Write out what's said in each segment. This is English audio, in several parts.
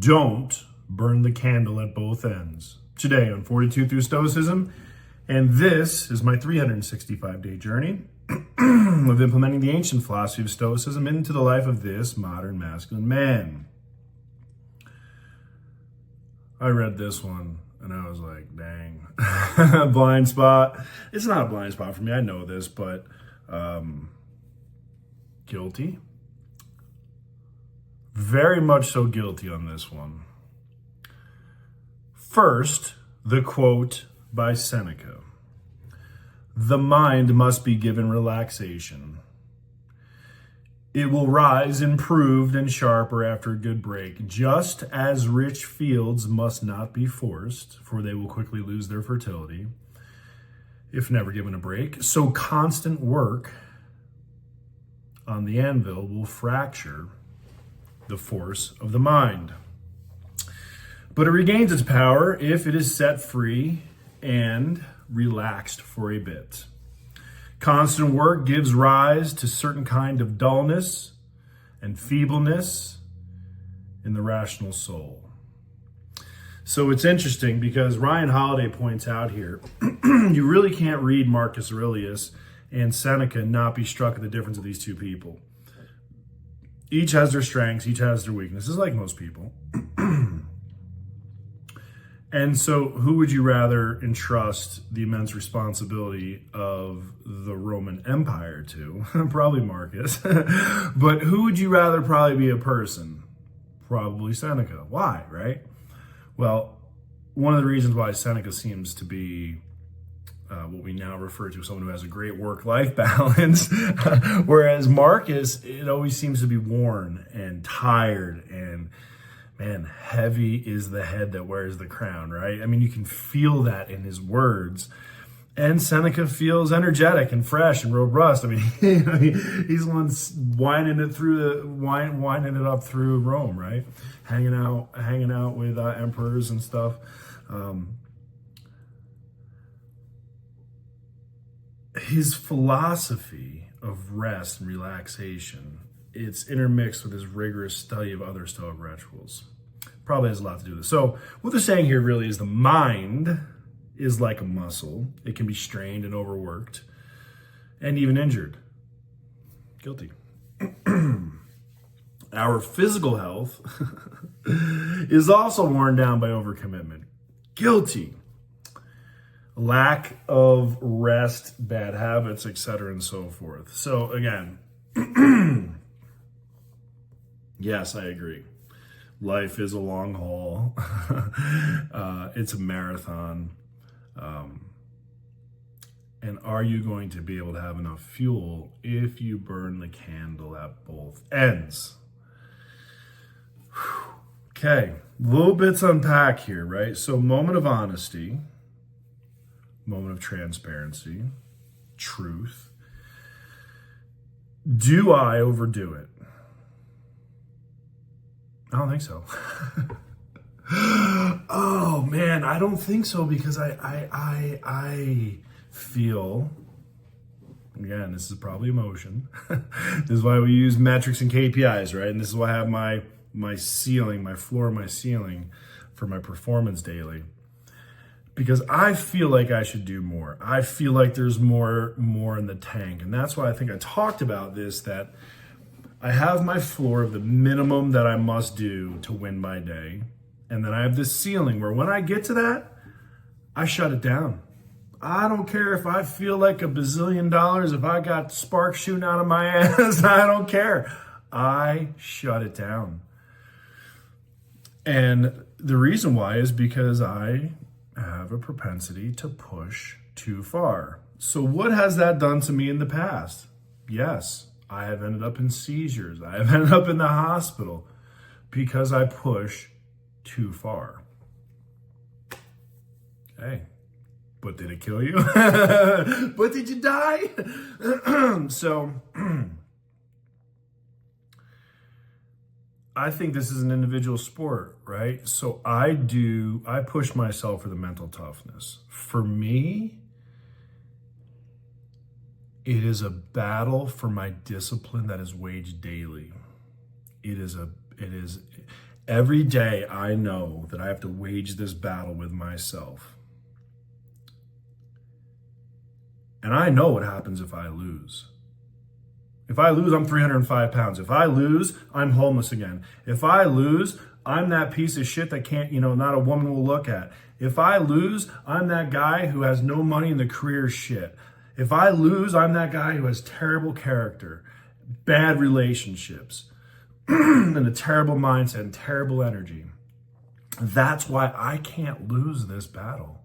Don't burn the candle at both ends. Today on Fortitude through Stoicism, and this is my 365-day journey of implementing the ancient philosophy of Stoicism into the life of this modern masculine man. I read this one and I was like, dang, blind spot. It's not a blind spot for me, I know this, but guilty. Very much so guilty on this one. First, the quote by Seneca. The mind must be given relaxation. It will rise improved and sharper after a good break, just as rich fields must not be forced, for they will quickly lose their fertility, if never given a break. So constant work on the anvil will fracture the force of the mind. But it regains its power if it is set free and relaxed for a bit. Constant work gives rise to certain kind of dullness and feebleness in the rational soul. So it's interesting because Ryan Holiday points out here, you really can't read Marcus Aurelius and Seneca and not be struck at the difference of these two people. Each has their strengths, each has their weaknesses, like most people. And so who would you rather entrust the immense responsibility of the Roman Empire to? Probably Marcus. But who would you rather probably be a person? Probably Seneca. Why, right? Well, one of the reasons why Seneca seems to be what we now refer to as someone who has a great work-life balance, whereas Marcus, it always seems to be worn and tired and, man, heavy is the head that wears the crown, right? I mean, you can feel that in his words. And Seneca feels energetic and fresh and robust. I mean, he's the one winding it up through Rome, right? Hanging out with emperors and stuff. His philosophy of rest and relaxation, it's intermixed with his rigorous study of other Stoic rituals. Probably has a lot to do with this. So what they're saying here really is the mind is like a muscle. It can be strained and overworked and even injured. Guilty. Our physical health is also worn down by overcommitment. Guilty. Lack of rest, bad habits, etc., and so forth. So again, yes, I agree. Life is a long haul. It's a marathon. And are you going to be able to have enough fuel if you burn the candle at both ends? Okay, little bits unpack here, right? So moment of honesty, moment of transparency, truth. Do I overdo it? I don't think so. Oh man, I don't think so because I feel, again, this is probably emotion. This is why we use metrics and KPIs, right? And this is why I have my ceiling, my floor, my ceiling for my performance daily. Because I feel like I should do more. I feel like there's more in the tank. And that's why I think I talked about this, that I have my floor of the minimum that I must do to win my day. And then I have this ceiling where when I get to that, I shut it down. I don't care if I feel like $1 bazillion, if I got sparks shooting out of my ass, I don't care. I shut it down. And the reason why is because I have a propensity to push too far. So what has that done to me in the past? Yes, I have ended up in seizures. I have ended up in the hospital because I push too far. Okay, but did it kill you? But did you die? So I think this is an individual sport, right? So I push myself for the mental toughness. For me, it is a battle for my discipline that is waged daily. Every day I know that I have to wage this battle with myself. And I know what happens if I lose. If I lose, I'm 305 pounds. If I lose, I'm homeless again. If I lose, I'm that piece of shit that can't, not a woman will look at. If I lose, I'm that guy who has no money in the career shit. If I lose, I'm that guy who has terrible character, bad relationships, and a terrible mindset and terrible energy. That's why I can't lose this battle.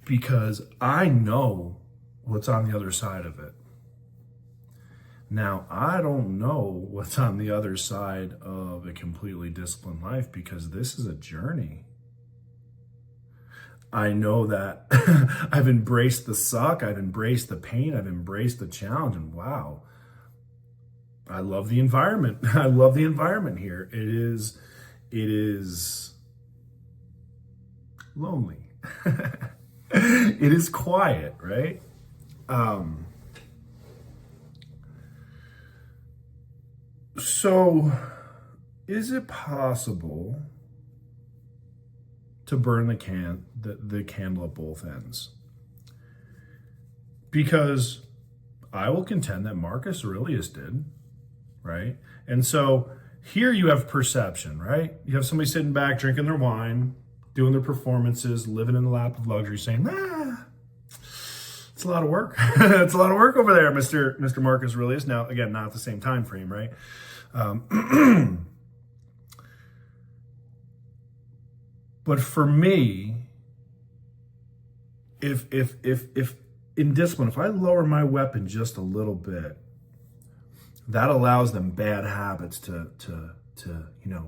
Because I know what's on the other side of it. Now, I don't know what's on the other side of a completely disciplined life because this is a journey. I know that I've embraced the suck, I've embraced the pain, I've embraced the challenge, and wow, I love the environment. I love the environment here. It is lonely. It is quiet, right? So, is it possible to burn the candle at both ends? Because I will contend that Marcus Aurelius did, right? And so here you have perception, right? You have somebody sitting back, drinking their wine, doing their performances, living in the lap of luxury, saying, it's a lot of work. It's a lot of work over there, Mr. Marcus Aurelius. Now, again, not at the same time frame, right? But for me, if in discipline, if I lower my weapon just a little bit, that allows them bad habits to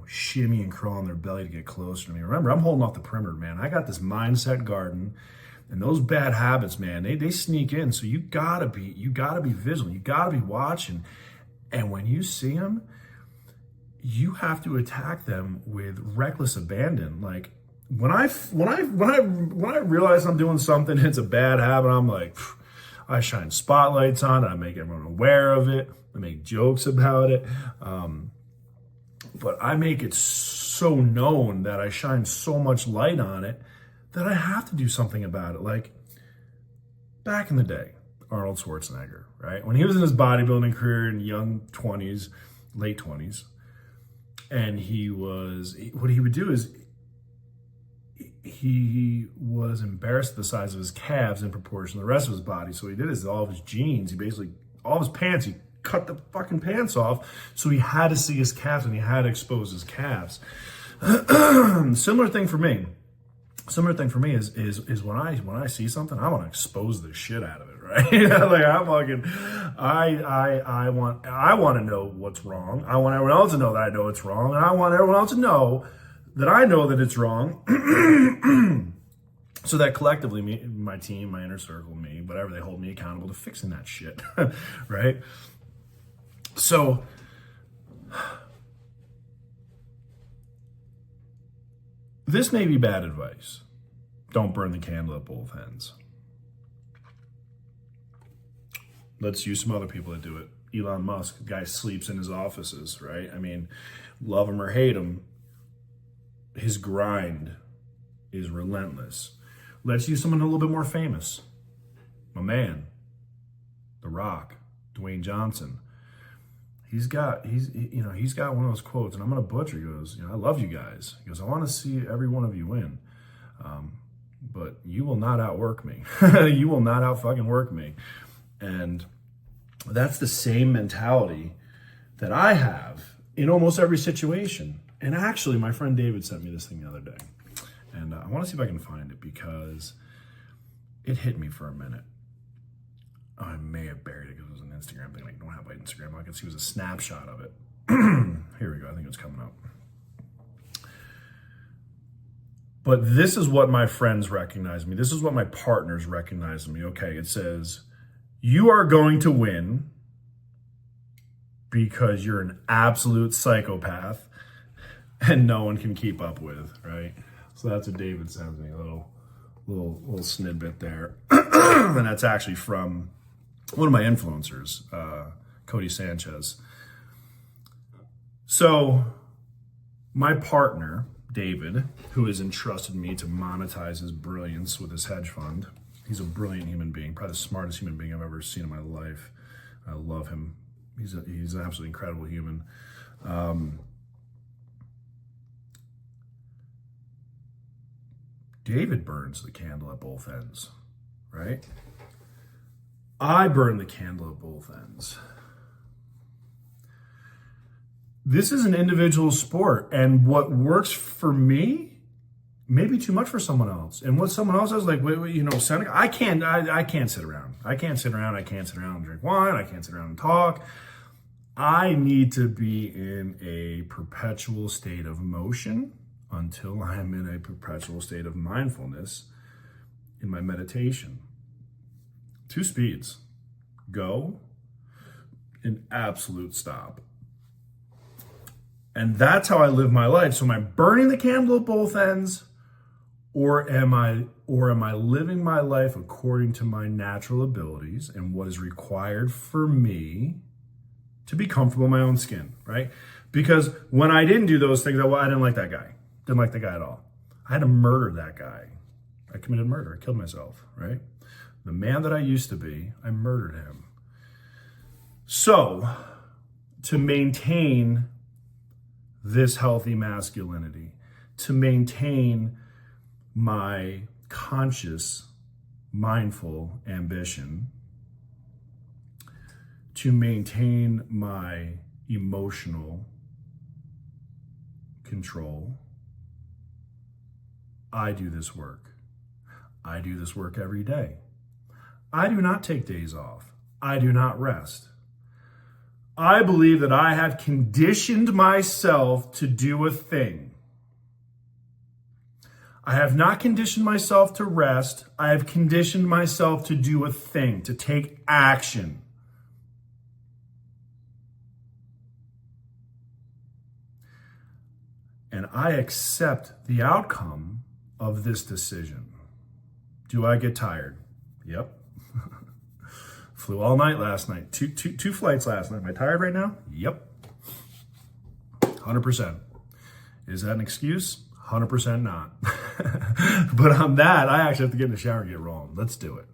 shimmy and crawl on their belly to get closer to me. Remember, I'm holding off the perimeter, man. I got this mindset garden, and those bad habits, man, they sneak in. So you gotta be vigilant. You gotta be watching. And when you see them, you have to attack them with reckless abandon. Like when I realize I'm doing something, it's a bad habit, I'm like, I shine spotlights on it. I make everyone aware of it. I make jokes about it. But I make it so known that I shine so much light on it that I have to do something about it. Like back in the day, Arnold Schwarzenegger, right? When he was in his bodybuilding career in young 20s, late 20s, and what he would do is he was embarrassed at the size of his calves in proportion to the rest of his body. So he did is all of his jeans, all of his pants, he cut the fucking pants off. So he had to see his calves and he had to expose his calves. Similar thing for me is when I see something, I want to expose the shit out of it, right? Like I want to know what's wrong. I want everyone else to know that I know it's wrong, and I want everyone else to know that I know that it's wrong. So that collectively, my team, my inner circle, me, whatever, they hold me accountable to fixing that shit, right? So this may be bad advice. Don't burn the candle at both ends. Let's use some other people that do it. Elon Musk, the guy sleeps in his offices, right? I mean, love him or hate him, his grind is relentless. Let's use someone a little bit more famous. My man, The Rock, Dwayne Johnson. He's got one of those quotes, and I'm gonna butcher. He goes, I love you guys. He goes, I want to see every one of you win, but you will not outwork me. You will not out-fucking work me. And that's the same mentality that I have in almost every situation. And actually, my friend David sent me this thing the other day, and I want to see if I can find it because it hit me for a minute. I may have buried it because it was an Instagram thing. I don't have my Instagram. I can see it was a snapshot of it. Here we go. I think it's coming up. But this is what my friends recognize me. This is what my partners recognize me. Okay, it says, you are going to win because you're an absolute psychopath and no one can keep up with, right? So that's what David sends me, a little snippet there. And that's actually from one of my influencers, Cody Sanchez. So My partner, David, who has entrusted me to monetize his brilliance with his hedge fund. He's a brilliant human being, probably the smartest human being I've ever seen in my life. I love him. He's an absolutely incredible human. David burns the candle at both ends, right? I burn the candle at both ends. This is an individual sport, and what works for me may be too much for someone else. And what someone else is like, Seneca, I can't sit around. I can't sit around and drink wine. I can't sit around and talk. I need to be in a perpetual state of motion until I am in a perpetual state of mindfulness in my meditation. 2 speeds: go and absolute stop. And that's how I live my life. So am I burning the candle at both ends, or am I living my life according to my natural abilities and what is required for me to be comfortable in my own skin, right? Because when I didn't do those things, I didn't like that guy. Didn't like the guy at all. I had to murder that guy. I committed murder. I killed myself, right? The man that I used to be, I murdered him. So, to maintain this healthy masculinity, to maintain my conscious, mindful ambition, to maintain my emotional control, I do this work. I do this work every day. I do not take days off. I do not rest. I believe that I have conditioned myself to do a thing. I have not conditioned myself to rest. I have conditioned myself to do a thing, to take action. And I accept the outcome of this decision. Do I get tired? Yep. Flew all night last night. Two flights last night. Am I tired right now? Yep. 100%. Is that an excuse? 100% not. But on that, I actually have to get in the shower and get rolling. Let's do it.